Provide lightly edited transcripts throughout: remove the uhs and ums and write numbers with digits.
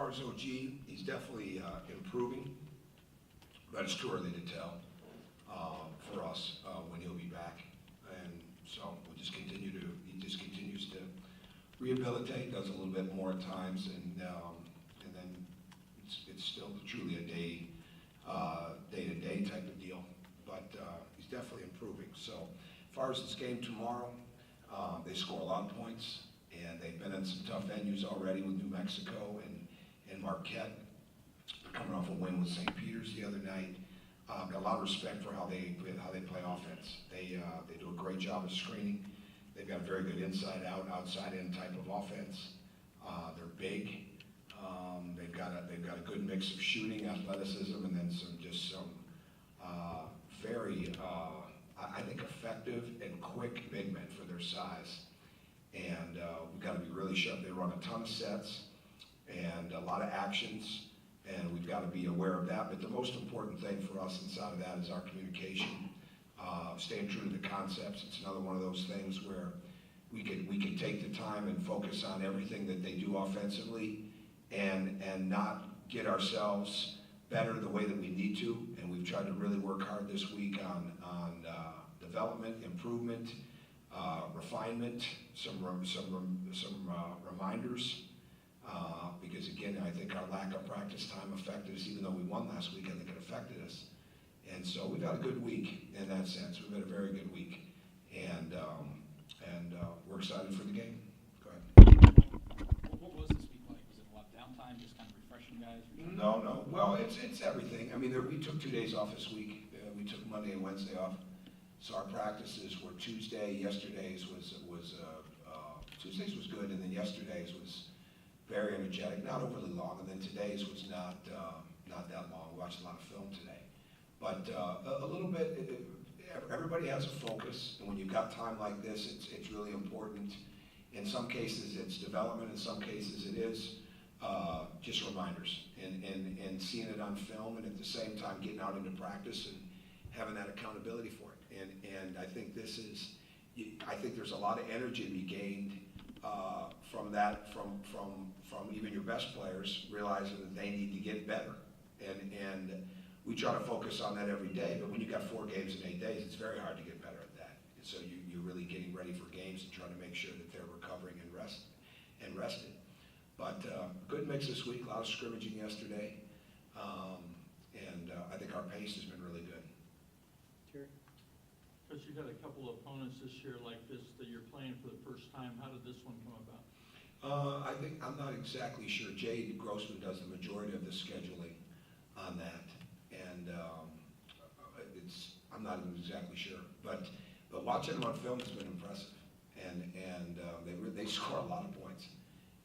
far as OG, he's definitely improving, but it's too early to tell for us when he'll be back. And so he just continues to rehabilitate, does a little bit more at times, and then it's still truly a day-to-day type of deal. But he's definitely improving. So as far as this game tomorrow, they score a lot of points, and they've been in some tough venues already with New Mexico and Marquette. They're coming off a win with St. Peter's the other night. Got a lot of respect for how they play offense. They do a great job of screening. They've got a very good inside-out, outside-in type of offense. They're big. They've got a good mix of shooting, athleticism, and then some very I think effective and quick big men for their size. And we've got to be really sharp. They run a ton of sets and a lot of actions, and we've got to be aware of that. But the most important thing for us inside of that is our communication, staying true to the concepts. It's another one of those things where we can take the time and focus on everything that they do offensively and not get ourselves better the way that we need to. And we've tried to really work hard this week on development, improvement, refinement, some reminders, because again, I think our lack of practice time affected us. Even though we won last week, I think it affected us. And so we've had a good week in that sense. We've had a very good week, and we're excited for the game. Go ahead. What was this week like? Was it a lot of downtime, just kind of refreshing guys? No. Well, it's everything. I mean, we took 2 days off this week. We took Monday and Wednesday off. So our practices were Tuesday. Yesterday's was Tuesdays was good, and then yesterday's was very energetic, not overly long, and then today's was not that long. We watched a lot of film today, but a little bit. Everybody has a focus, and when you've got time like this, it's really important. In some cases, it's development. In some cases, it is just reminders and seeing it on film, and at the same time getting out into practice and having that accountability for it. And I think I think there's a lot of energy to be gained from that, from even your best players, realizing that they need to get better. And we try to focus on that every day, but when you've got 4 games in 8 days, it's very hard to get better at that. And so you're really getting ready for games and trying to make sure that they're recovering and rested. But good mix this week, a lot of scrimmaging yesterday, and I think our pace has been really good. Because you've had a couple of opponents this year like this that you're playing for the first time. How did this one come about? I'm not exactly sure. Jay Grossman does the majority of the scheduling on that, and I'm not even exactly sure. But watching them on film has been impressive, and they score a lot of points.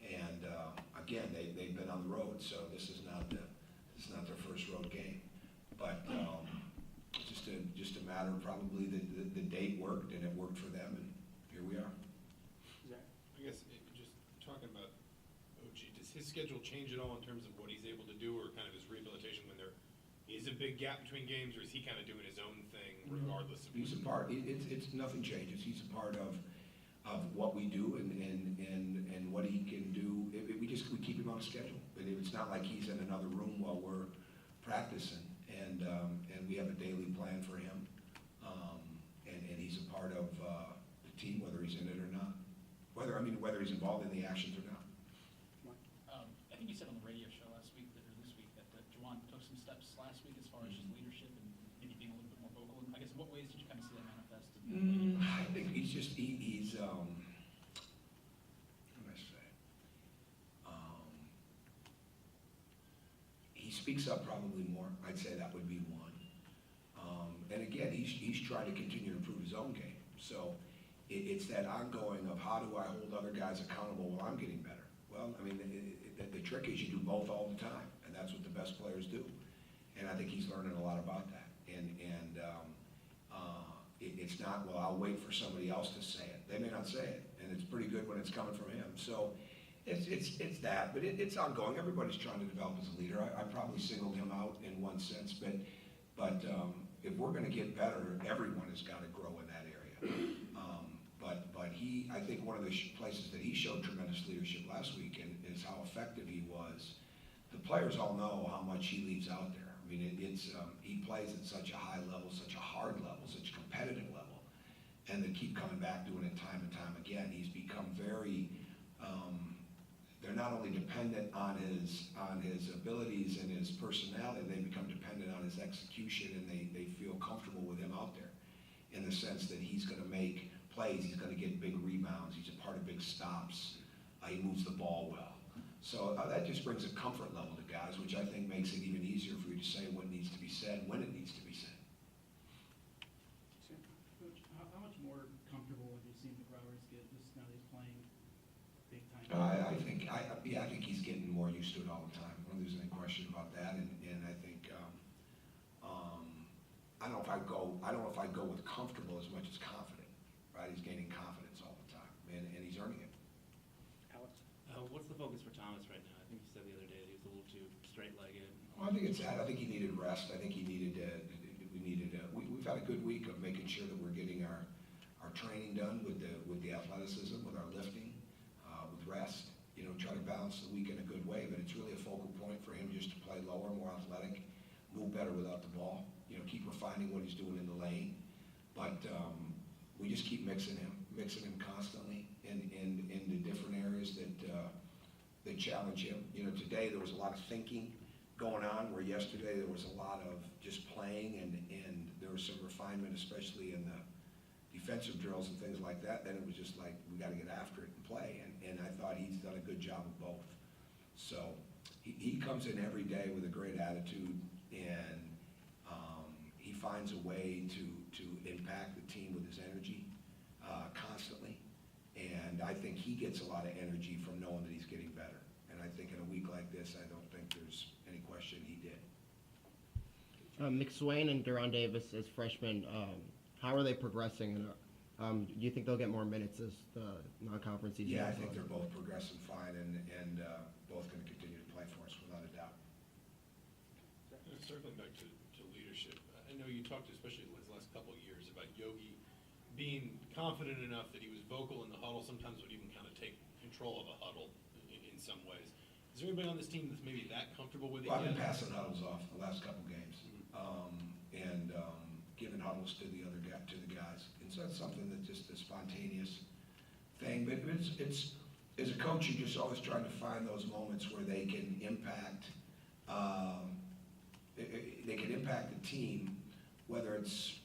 And again, they've been on the road, so this is not their first road game, but. Just a matter of probably the date worked, and it worked for them, and here we are. Zach? I guess just talking about OG, does his schedule change at all in terms of what he's able to do, or kind of his rehabilitation when there is a big gap between games, or is he kind of doing his own thing regardless of? He's a part. It's nothing changes. He's a part of what we do and what he can do. We keep him on a schedule, but it's not like he's in another room while we're practicing. And we have a daily plan for him, and he's a part of the team, whether he's in it or not. Whether he's involved in the actions or not. I think you said on the radio show last week or this week that Juwan took some steps last week as far as just leadership and maybe being a little bit more vocal. I guess in what ways did you kind of see that manifest? I think he's how can I say? He speaks up probably more. I'd say that would be one. And again, he's trying to continue to improve his own game. So it's that ongoing of how do I hold other guys accountable while I'm getting better. Well, I mean, the trick is you do both all the time, and that's what the best players do. And I think he's learning a lot about that. And it's not, well, I'll wait for somebody else to say it. They may not say it, and it's pretty good when it's coming from him. So it's that, but it's ongoing. Everybody's trying to develop as a leader. I probably singled him out in one sense, but if we're going to get better, everyone has got to grow in that area. But I think one of the places that he showed tremendous leadership last week is how effective he was players all know how much he leaves out there. I mean, he plays at such a high level, such a hard level, such a competitive level, and they keep coming back doing it time and time again. He's become very, they're not only dependent on his abilities and his personality, they become dependent on his execution, and they feel comfortable with him out there in the sense that he's going to make plays, he's going to get big rebounds, he's a part of big stops, he moves the ball well. So that just brings a comfort level to guys, which I think makes it even easier for you to say what needs to be said, when it needs to be said. Coach, how much more comfortable have you seen McRoberts get just now that he's playing big time? I think he's getting more used to it all the time. I don't think there's any question about that. And I think I don't know if I go with comfortable as much as confident. Right? He's gaining confidence all the time, and he's earning it. Alex? What's the focus for Thomas right now? I think you said the other day that he was a little too straight-legged. Well, I think it's that. I think he needed rest. I think he needed. We've had a good week of making sure that we're getting our training done with the athleticism, with our lifting, with rest. You know, try to balance the week in a good way. But it's really a focal point for him just to play lower, more athletic, move better without the ball. You know, keep refining what he's doing in the lane. But we just keep mixing him constantly in the different areas that challenge him. You know, today there was a lot of thinking going on, where yesterday there was a lot of just playing, and there was some refinement, especially in the defensive drills and things like that. Then it was just like, we got to get after it and play, and I thought he's done a good job of both. So he comes in every day with a great attitude, and he finds a way to impact the team with his energy constantly, and I think he gets a lot of energy from knowing that he's getting better. And I think in a week like this, I don't think there's any question he did. McSwain and Deron Davis as freshmen, how are they progressing? And do you think they'll get more minutes as the non-conference season? Yeah, I think they're both progressing fine, and both going to continue to play for us without a doubt. Circling back to leadership, I know you talked, especially in the last couple of years, about Yogi being confident enough that he was vocal in the huddle, sometimes would even kind of take control of a huddle in some ways. Is there anybody on this team that's maybe that comfortable with it Well, I've yet? been passing huddles off the last couple games, and giving huddles to the guys. And so it's something that's just a spontaneous thing. But it's as a coach, you're just always trying to find those moments where they can impact. They can impact the team, whether it's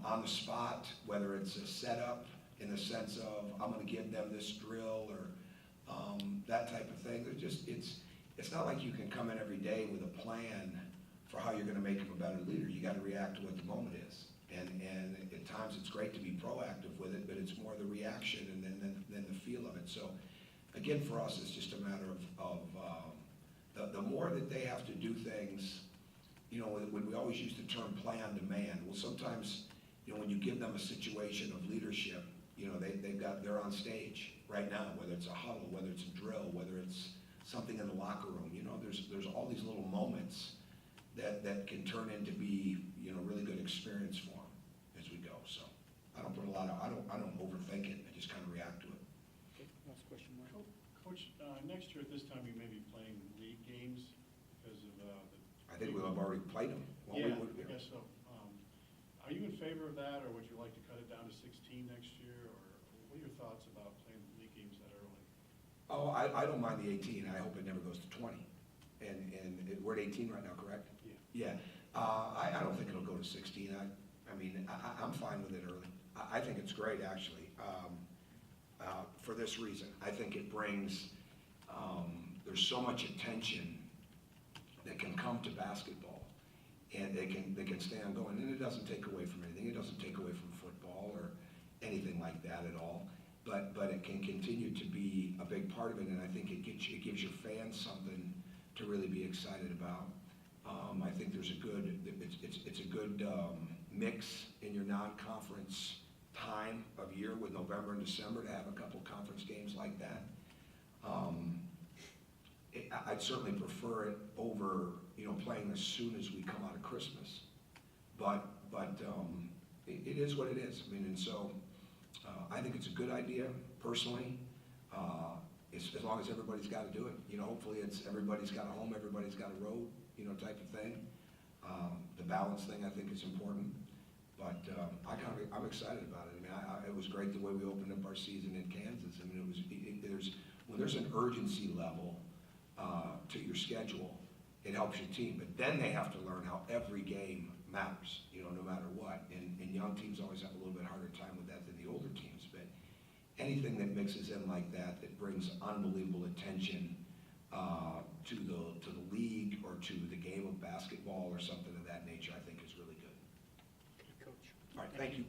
on the spot, whether it's a setup in the sense of I'm going to give them this drill or that type of thing. It's not like you can come in every day with a plan for how you're going to make them a better leader. You got to react to what the moment is, and at times it's great to be proactive with it, but it's more the reaction and then the feel of it. So again, for us, it's just a matter of the more that they have to do things. When we always use the term play on demand. Well, sometimes, when you give them a situation of leadership, they're on stage right now, whether it's a huddle, whether it's a drill, whether it's something in the locker room. There's all these little moments that can turn into be, really good experience for them as we go. So I don't overthink it. I just kind of react to it. Okay, last question, Mark. Coach, next year at this time, you may be playing league games because of I think we'll have already played them. Well, I guess so. Are you in favor of that, or would you like to cut it down to 16 next year, or what are your thoughts about playing league games that early? Oh, I don't mind the 18. I hope it never goes to 20. And we're at 18 right now, correct? Yeah. Yeah. I don't think it'll go to 16. I'm fine with it early. I think it's great, actually, for this reason. I think it brings, there's so much attention that can come to basketball, and they can stay on going, and it doesn't take away from anything. It doesn't take away from football or anything like that at all, but it can continue to be a big part of it, and I think it gives your fans something to really be excited about. I think there's it's a good mix in your non-conference time of year with November and December to have a couple conference games like that. I'd certainly prefer it over, playing as soon as we come out of Christmas. But it is what it is. And so I think it's a good idea personally. as long as everybody's got to do it. You know, hopefully it's everybody's got a home, everybody's got a road, you know, type of thing. The balance thing I think is important, but I'm excited about it. I mean, it was great the way we opened up our season in Kansas. I mean, when there's an urgency level to your schedule, it helps your team. But then they have to learn how every game matters, you know, no matter what. And young teams always have a little bit harder time with that than the older teams. But anything that mixes in like that, that brings unbelievable attention to the league or to the game of basketball or something of that nature, I think is really good. Coach. All right, thank you.